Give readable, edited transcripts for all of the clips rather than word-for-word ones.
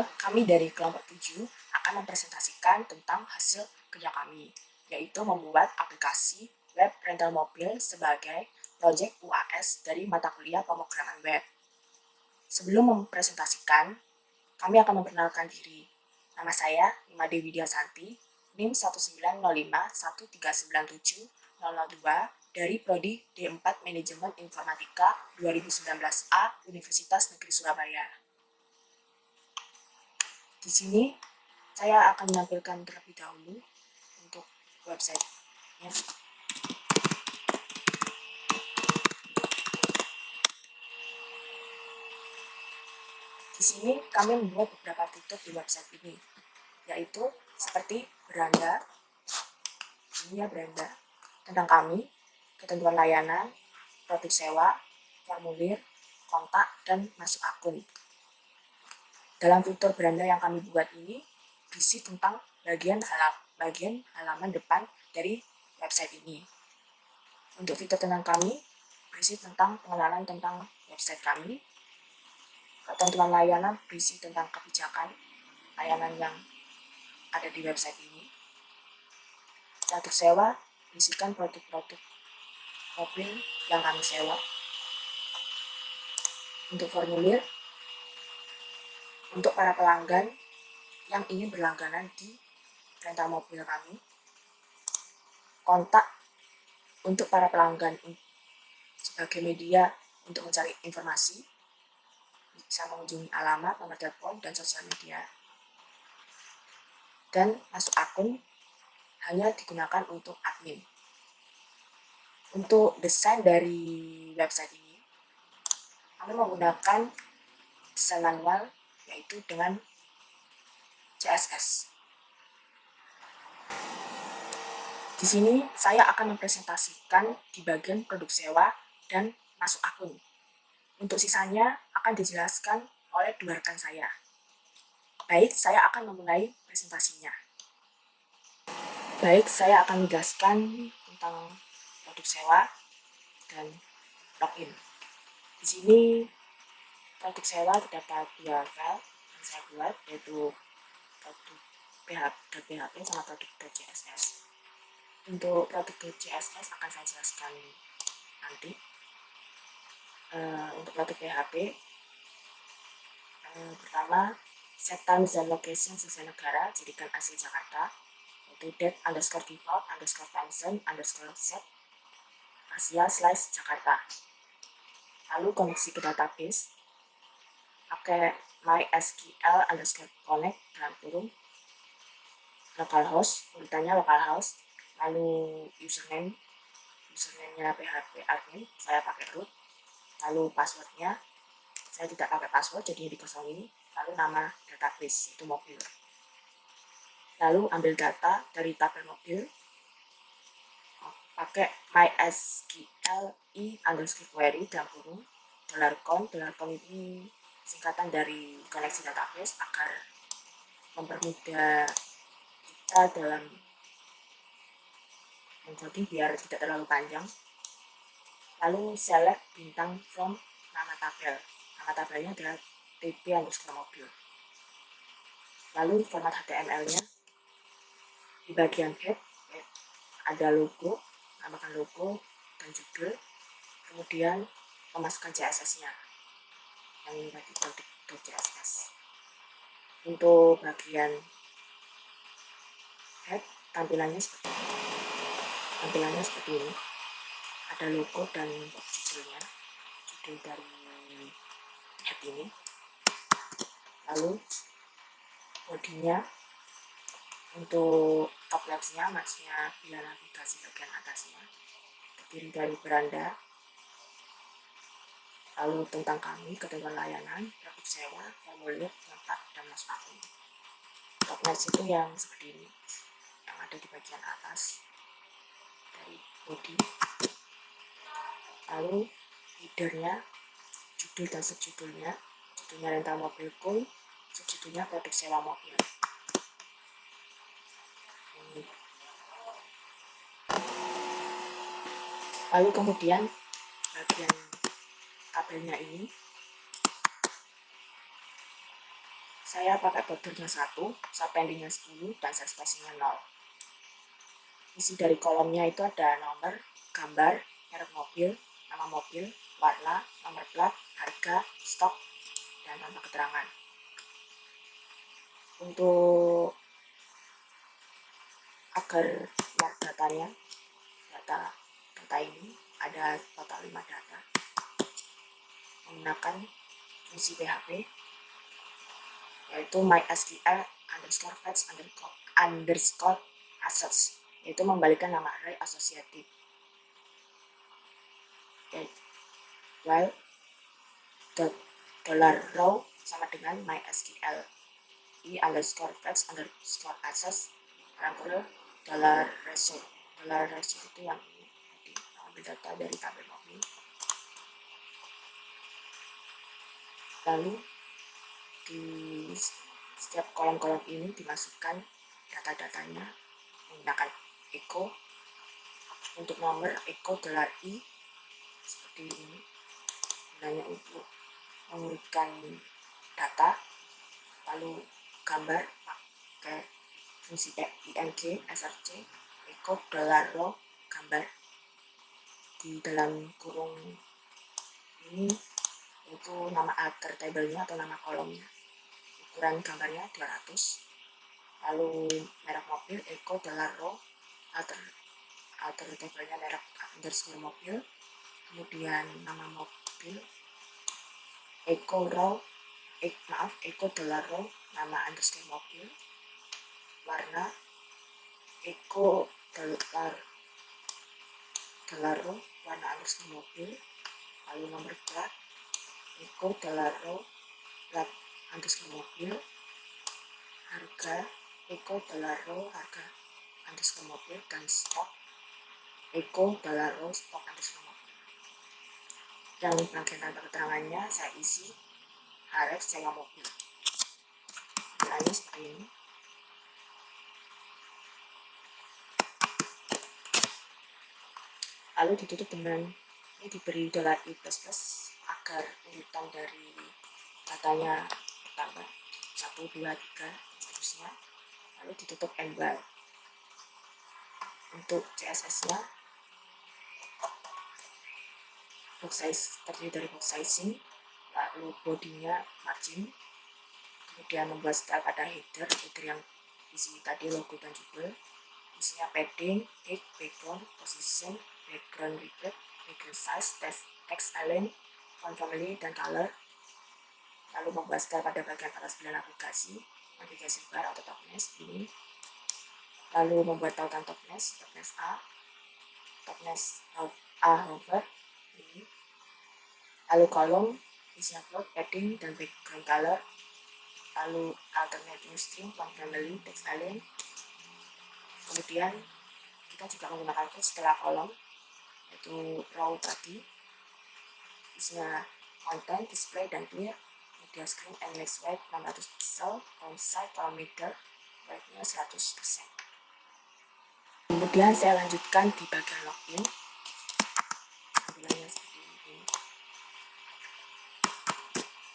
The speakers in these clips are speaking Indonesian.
Kami dari kelompok 7 akan mempresentasikan tentang hasil kerja kami, yaitu membuat aplikasi web rental mobil sebagai proyek UAS dari mata kuliah pemrograman web. Sebelum mempresentasikan, kami akan memperkenalkan diri. Nama saya Ima Dewi Diasanti, NIM 19051397002 dari Prodi D4 Manajemen Informatika 2019A Universitas Negeri Surabaya. Di sini saya akan menampilkan terlebih dahulu untuk website-nya. Di sini kami membuat beberapa fitur di website ini, yaitu seperti beranda, ini ya beranda, tentang kami, ketentuan layanan, produk sewa, formulir, kontak, dan masuk akun. Dalam fitur beranda yang kami buat ini berisi tentang bagian halaman depan dari website ini. Untuk fitur tentang kami berisi tentang pengenalan tentang website kami, ketentuan layanan berisi tentang kebijakan layanan yang ada di website ini, produk sewa berisikan produk-produk mobil yang kami sewa. Untuk formulir, untuk para pelanggan yang ingin berlangganan di rental mobil kami. Kontak untuk para pelanggan sebagai media untuk mencari informasi, bisa mengunjungi alamat, nomor telepon, dan sosial media. Dan masuk akun hanya digunakan untuk admin. Untuk desain dari website ini, kami menggunakan desain manual, yaitu dengan CSS. Di sini saya akan mempresentasikan di bagian produk sewa dan masuk akun. Untuk sisanya akan dijelaskan oleh dua rekan saya. Baik, saya akan memulai presentasinya. Baik, saya akan menjelaskan tentang produk sewa dan login. Di sini produk sewa terdapat dua file yang saya buat, yaitu produk .php sama produk .css. Untuk produk .css akan saya jelaskan nanti. Untuk produk PHP, pertama, set times dan location sesuai negara, jadikan asli Jakarta, yaitu date_default_timezone_set /Jakarta. Lalu koneksi ke database, pakai MySQL_connect dalam kurung localhost, urutannya localhost, lalu username-nya PHP admin, saya pakai root, lalu passwordnya saya tidak pakai password, jadi dikosongin, lalu nama database itu mobil. Lalu ambil data dari tabel mobil, pakai MySQLi_query dalam kurung $com ini singkatan dari koneksi database agar mempermudah kita dalam encoding biar tidak terlalu panjang. Lalu select bintang from nama tabel. Nama tabelnya adalah tb_mobil. Lalu format HTML-nya di bagian head ada logo, namakan logo dan judul, kemudian memasukkan CSS-nya yang ini tadi produk.css. Untuk bagian head tampilannya seperti ini, ada logo dan judulnya, judul dari head ini. Lalu bodinya untuk top left-nya, maksudnya pilihan navigasi bagian atasnya, terdiri dari beranda, lalu tentang kami, ketentuan layanan, produk sewa, formulir, kontak, dan masuk akun. Top left itu yang seperti ini, yang ada di bagian atas dari body. Lalu header-nya, judul dan subjudulnya, judulnya rental mobilku, subjudulnya produk sewa mobil. Ini. Lalu kemudian bagian tabelnya ini Saya pakai bordernya 1, set pendingnya 10, dan set spacingnya 0. Isi dari kolomnya itu ada nomor, gambar, merek mobil, nama mobil, warna, nomor plat, harga, stok, dan tanpa keterangan. Untuk agar lihat datanya, data ini ada total 5 data menggunakan fungsi PHP, yaitu mysql underscore fetch underscore assets, yaitu membalikan nama array asosiatif. While $row sama dengan mysql i underscore fetch underscore access rangkul $result. $result itu yang ini, jadi ambil data dari tabel mobil. Lalu di setiap kolom-kolom ini dimasukkan data-datanya menggunakan echo. Untuk nomor echo $i seperti ini, gunanya untuk mengurutkan data. Lalu gambar pakai fungsi ing src echo $row gambar. Di dalam kurung ini yaitu nama alter tabelnya atau nama kolomnya, ukuran gambarnya 200. Lalu merek mobil echo $row alter tabelnya merek underscore mobil, kemudian nama mobil echo $row nama underscore mobil, warna echo $row warna underscore mobil, lalu nomor plat echo $row plat underscore mobil, harga echo $row harga underscore mobil, dan stok echo $row stok underscore mobil. Yang bagian tanpa keterangannya saya isi Rx sewa mobil. Caranya seperti ini. Lalu ditutup dengan ini, diberi $i plus agar urutan dari datanya bertambah 1, 2, 3, seterusnya. Lalu ditutup and while. Untuk CSS-nya box size terdiri dari box sizing, lalu bodinya margin, kemudian membuat style pada header yang isi tadi logo dan judul, isinya padding, height, background, position, background width, background size, text align, font family, dan color. Lalu membuat style pada bagian atas pilihan navigasi bar atau topness ini. Lalu membuat tautan topness A hover ini. Lalu kolom isinya float, padding, dan background color. Lalu alternating string, font family, text align. Kemudian kita juga menggunakan field setelah kolom, yaitu row tadi, isinya content, display, dan clear, media screen and max weight 600 pixel, font size, parameter weight-nya 100%. Kemudian saya lanjutkan di bagian login. Tampilannya seperti ini.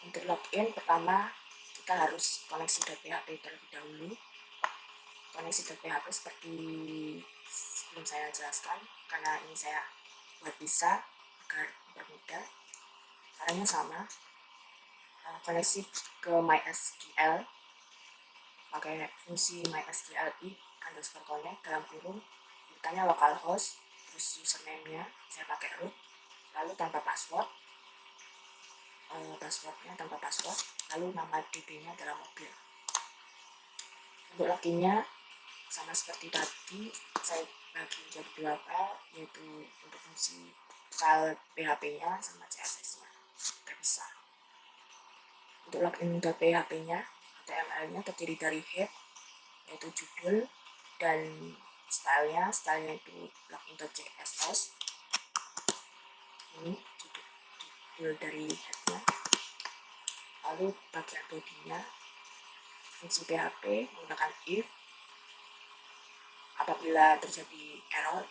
Untuk login, pertama kita harus koneksi.php terlebih dahulu. Koneksi.php seperti sebelum saya jelaskan, karena ini saya buat bisa agar bermudah. Caranya sama, koneksi ke MySQL pakai fungsi MySQL i underscore connect dalam kurung, urutannya localhost, terus username-nya saya pakai root, lalu tanpa password, passwordnya tanpa password, lalu nama db-nya dalam mobil. Untuk loginnya sama seperti tadi, saya bagi menjadi 2 file, yaitu untuk fungsi file PHP-nya sama CSS-nya. Kita bisa. Untuk login.php-nya, HTML-nya terdiri dari head, yaitu judul, dan stylenya itu login.css. Ini judul dari head-nya. Lalu bagian body-nya, fungsi PHP menggunakan if apabila terjadi error.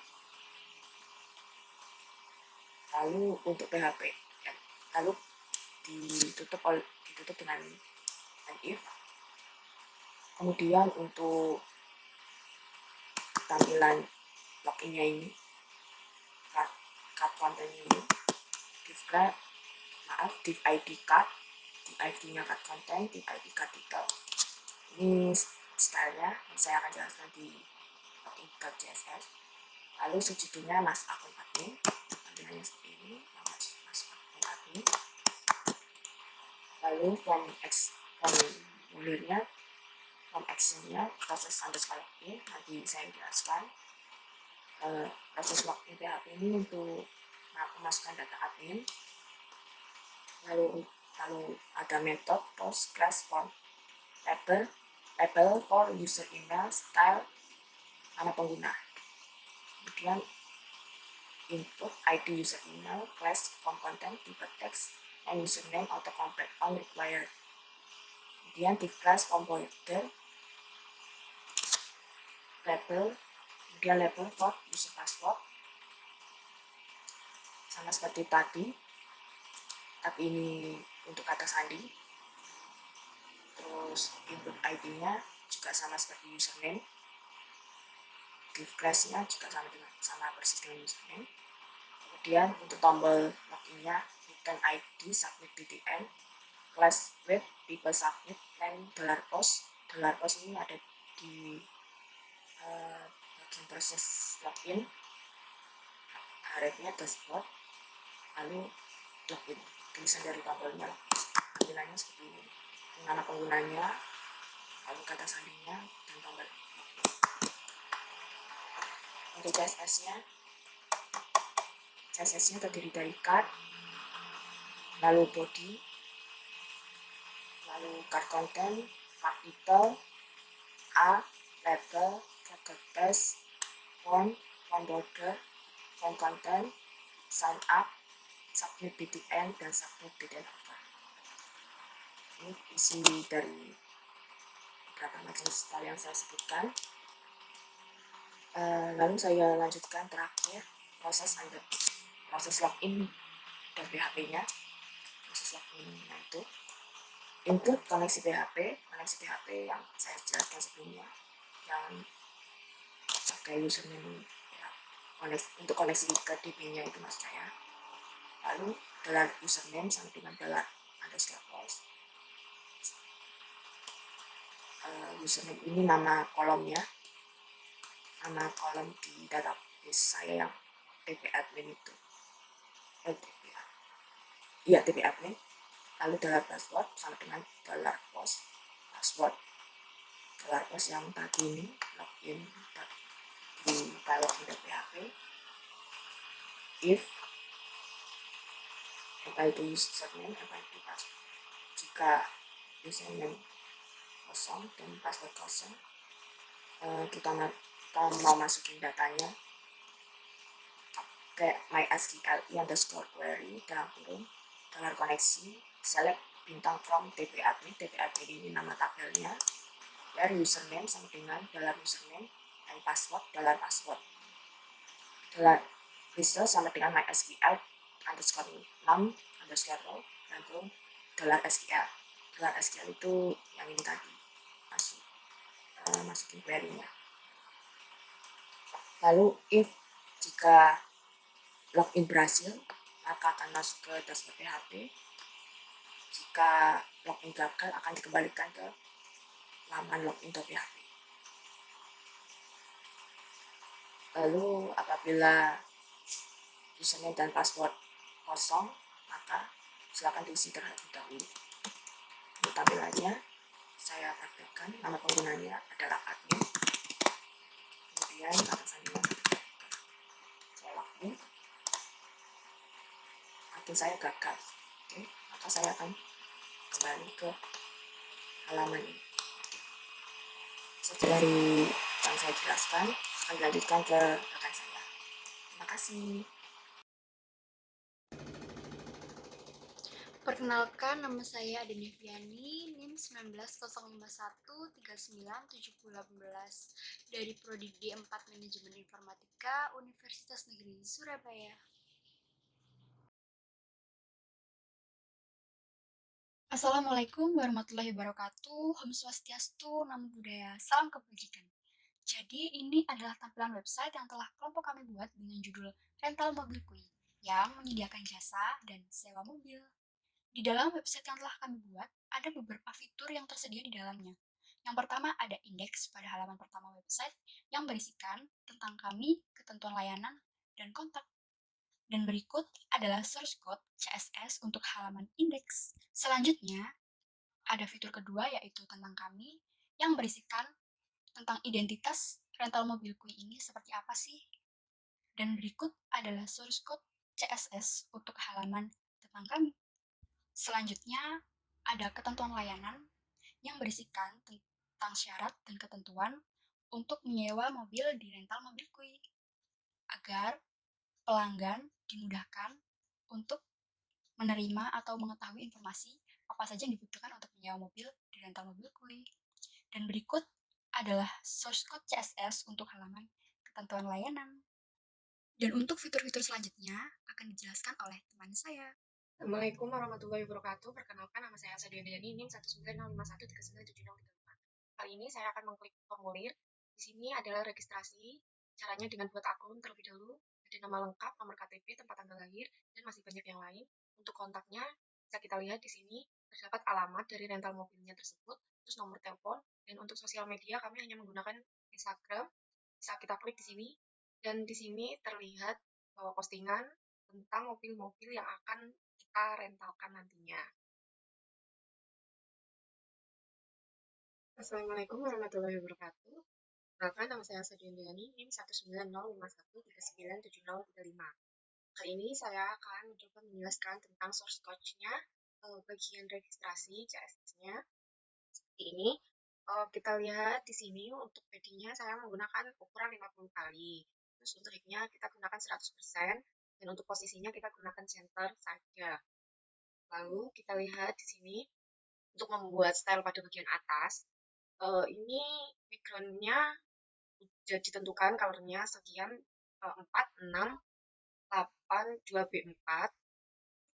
Lalu untuk PHP, lalu ditutup dengan an if. Kemudian untuk tampilan loginnya ini, card kontennya ini, div ID card, div ID-nya card konten, div ID card title. Ini stylenya saya akan jelaskan di login.css. Lalu subjudulnya mas akun admin, tampilannya seperti ini, nama mas akun admin. Lalu form actionnya proses underscore login. Nanti saya jelaskan proses login PHP ini untuk memasukkan data admin. Lalu ada metode post class form label for user email, style, nama pengguna. Kemudian input ID user email, class form content, type text, and username autocomplete all required. Kemudian div class component label, kemudian label for user password, sama seperti tadi, tapi ini untuk kata sandi. Terus input ID-nya juga sama seperti username, div class-nya juga sama persis dengan username. Kemudian untuk tombol login-nya, return ID, submit BTN, class web, tipe submit, dan $post. $post ini ada di bagian proses login, href-nya dashboard, lalu login, tulisan dari tombolnya login. Tampilannya seperti ini, nama penggunanya, lalu kata sandinya, dan tombol login. Untuk CSS-nya terdiri dari card, lalu body, lalu card content, card title, label, forgot text, form border, form content, sign up, submit BTN, dan submit BTN offer. Ini isi dari beberapa macam style yang saya sebutkan. Lalu saya lanjutkan terakhir proses login dan PHP-nya. Proses login-nya itu input koneksi PHP yang saya jelaskan sebelumnya, yang pakai username ya, untuk koneksi ke DB-nya itu maksud saya. Lalu $username sama dengan $_post. Username ini nama kolomnya, nama kolom di database saya yang TP admin itu. TP admin. Lalu $password sama dengan $post password. $post yang tadi ini login di file login.php. If itu username, itu password. Jika username kosong dan password kosong, kita mau masukin datanya kayak MySQL underscore query dalam kurung $koneksi, select bintang from TP admin. TP admin ini nama tabelnya, dari username sama dengan $username, dan password $password. Result sama dengan MySQL underscore num underscore row dan kurung $SQL. $SQL itu yang ini tadi, masukin query-nya. Lalu if jika login berhasil, maka akan masuk ke dashboard PHP. Jika login gagal, akan dikembalikan ke laman login.php. Lalu apabila username dan password kosong, maka silakan diisi terlebih dahulu. Untuk tampilannya saya praktekkan, nama penggunanya adalah admin. Kemudian kata sandinya saya login, akun saya gagal. Oke, maka saya akan kembali ke halaman ini. Setelah dari yang saya jelaskan, akan dilanjutkan ke rekan saya. Terima kasih. Perkenalkan, nama saya Adenia Fiani, NIM 19051397018 dari Prodi D4 Manajemen Informatika, Universitas Negeri Surabaya. Assalamualaikum warahmatullahi wabarakatuh. Om Swastiastu, Namo Buddhaya, salam kebajikan. Jadi ini adalah tampilan website yang telah kelompok kami buat dengan judul Rental Mobil Kui yang menyediakan jasa dan sewa mobil. Di dalam website yang telah kami buat, ada beberapa fitur yang tersedia di dalamnya. Yang pertama ada indeks pada halaman pertama website yang berisikan tentang kami, ketentuan layanan, dan kontak. Dan berikut adalah source code CSS untuk halaman indeks. Selanjutnya, ada fitur kedua yaitu tentang kami yang berisikan tentang identitas rental mobil Kui ini seperti apa sih. Dan berikut adalah source code CSS untuk halaman tentang kami. Selanjutnya, ada ketentuan layanan yang berisikan tentang syarat dan ketentuan untuk menyewa mobil di rental mobil Kui agar pelanggan dimudahkan untuk menerima atau mengetahui informasi apa saja yang dibutuhkan untuk menyewa mobil di rental mobil Kui. Dan berikut adalah source code CSS untuk halaman ketentuan layanan. Dan untuk fitur-fitur selanjutnya akan dijelaskan oleh teman saya. Assalamualaikum warahmatullahi wabarakatuh. Perkenalkan, nama saya Elsa Diandriani, NIM 190513974. Kali ini saya akan mengklik formulir. Di sini adalah registrasi. Caranya dengan buat akun terlebih dahulu. Ada nama lengkap, nomor KTP, tempat tanggal lahir, dan masih banyak yang lain. Untuk kontaknya, bisa kita lihat di sini terdapat alamat dari rental mobilnya tersebut, terus nomor telepon, dan untuk sosial media kami hanya menggunakan Instagram. Bisa kita klik di sini, dan di sini terlihat bahwa postingan tentang mobil-mobil yang akan kita rentalkan nantinya. Assalamualaikum warahmatullahi wabarakatuh. Perkenalkan, nama saya Elsa Diandriani, NIM 19051397035. Kali ini saya akan mencoba menjelaskan tentang source code-nya, bagian registrasi CSS-nya. Seperti ini. Kita lihat di sini untuk padding-nya saya menggunakan ukuran 50 kali. Terus untuk height-nya kita gunakan 100%, dan untuk posisinya kita gunakan center saja. Lalu kita lihat di sini untuk membuat style pada bagian atas, ini background-nya sudah ditentukan color-nya sekian 4, 6, 8, 2B4.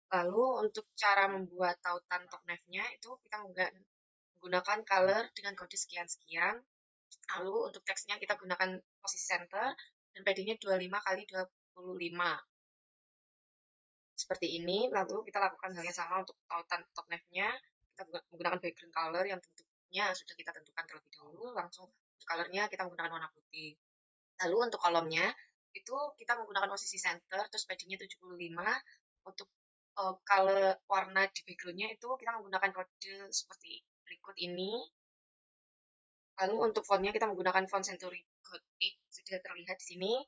Lalu untuk cara membuat tautan top nav-nya itu kita menggunakan color dengan kode sekian-sekian. Lalu untuk teksnya kita gunakan posisi center dan padding-nya 25 kali 25. Seperti ini. Lalu kita lakukan hal yang sama untuk tautan top nav-nya. Kita menggunakan background color yang tentunya sudah kita tentukan terlebih dahulu. Langsung untuk color-nya kita menggunakan warna putih. Lalu untuk kolomnya itu kita menggunakan posisi center, terus padding-nya 75. Untuk color warna di background-nya itu kita menggunakan kode seperti berikut ini. Lalu untuk font-nya kita menggunakan font Century Gothic, sudah terlihat di sini.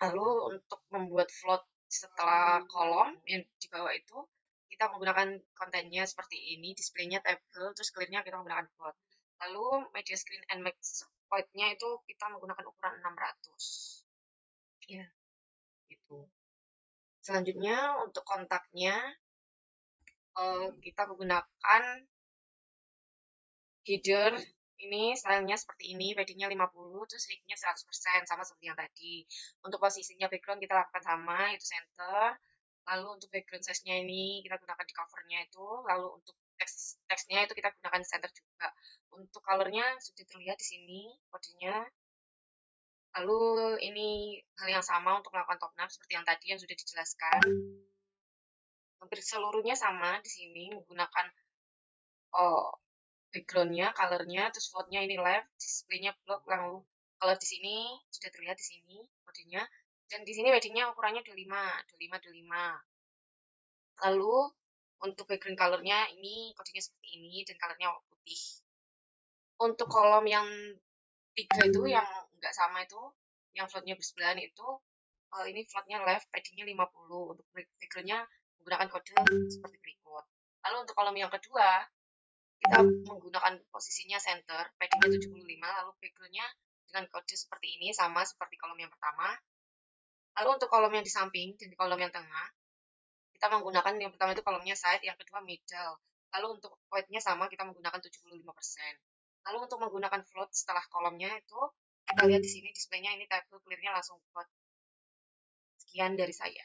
Lalu untuk membuat float setelah kolom yang di bawah itu, kita menggunakan kontennya seperti ini, displaynya table, terus clear-nya kita menggunakan float. Lalu media screen and max point-nya itu kita menggunakan ukuran 600. Ya, gitu. Selanjutnya untuk kontaknya, kita menggunakan header. Ini stylenya seperti ini, padding-nya 50, terus height-nya 100%, sama seperti yang tadi. Untuk posisinya background kita lakukan sama, itu center. Lalu untuk background size-nya ini kita gunakan di cover-nya itu. Lalu untuk teksnya itu kita gunakan center juga. Untuk color-nya sudah terlihat di sini kodenya. Lalu ini hal yang sama untuk melakukan top nav seperti yang tadi yang sudah dijelaskan. Hampir seluruhnya sama di sini menggunakan background-nya, color-nya, terus font-nya ini left, display-nya block, lalu color di sini sudah terlihat di sini kodenya. Dan di sini padding-nya ukurannya 25, 25, 25. Lalu untuk background color-nya ini kodenya seperti ini dan color-nya putih. Untuk kolom yang 3 itu yang enggak sama itu, yang float-nya bersebelahan itu, ini float-nya left, padding-nya 50. Untuk background-nya menggunakan kode seperti berikut. Lalu untuk kolom yang kedua, kita menggunakan posisinya center, padding-nya 75, lalu background-nya dengan kode seperti ini, sama seperti kolom yang pertama. Lalu untuk kolom yang di samping dan di kolom yang tengah, kita menggunakan yang pertama itu kolomnya side, yang kedua middle. Lalu untuk weight-nya sama, kita menggunakan 75%. Lalu untuk menggunakan float setelah kolomnya itu, kita lihat di sini display-nya ini table clear-nya langsung buat. Sekian dari saya.